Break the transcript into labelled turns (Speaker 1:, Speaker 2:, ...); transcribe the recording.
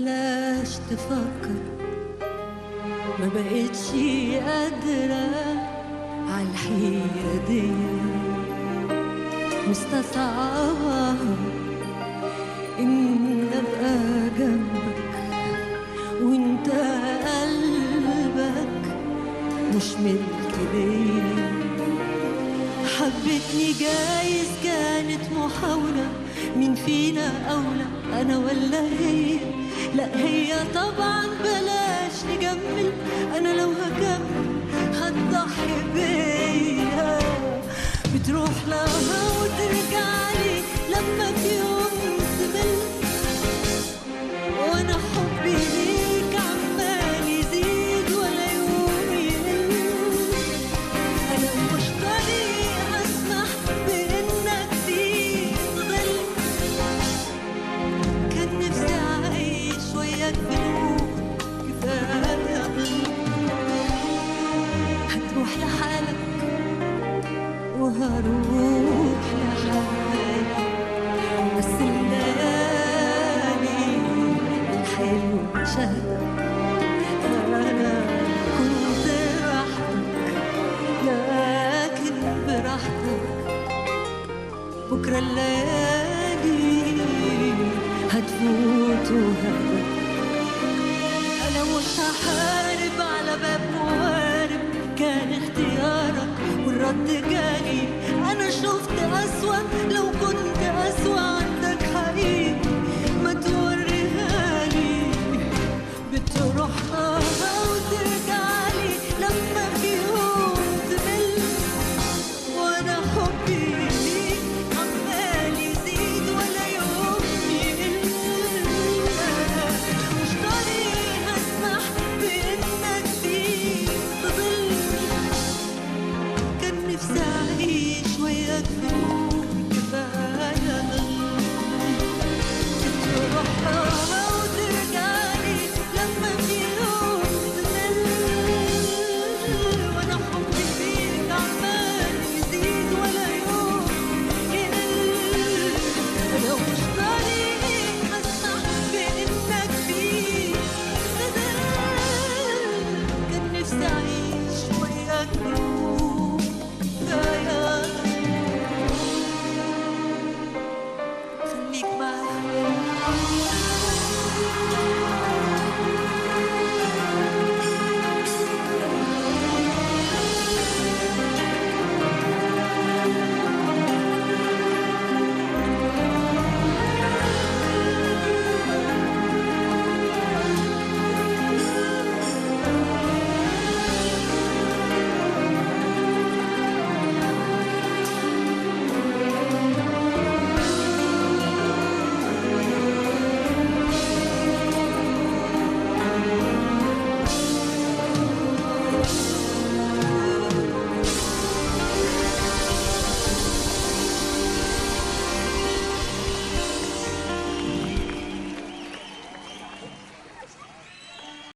Speaker 1: بلاش تفكر، ما بقتش قادرة عالحيرة دي، مستصعبة إن أبقى جنبك وإنت قلبك مش ملك ليا. حبتني جايز كانت محاولة، مين فينا أولى أنا ولا هي؟ لا هي طبعا، بلاش نجمل، أنا لو هكمل هتضحي بيا. بتروح لها وترجعلي لما في يوم تمل، وأنا حبي ليك عمال يزيد ولا يوم يقل. أنا مش طريقة أسمح بإنك فيه تضل، كان نفسي أعيش وياك بنور كفاية ضل. هتروح لحالك وهروح لحالي، بس الليالي الحلوة شهدت أنا كنت راحتك، لكن براحتك بكرة الليالي هتفوت وهدت. أنا مش هحارب على باب موارب، كان اختيارك والرد جالي. أنا شفت أسوأ لو كنت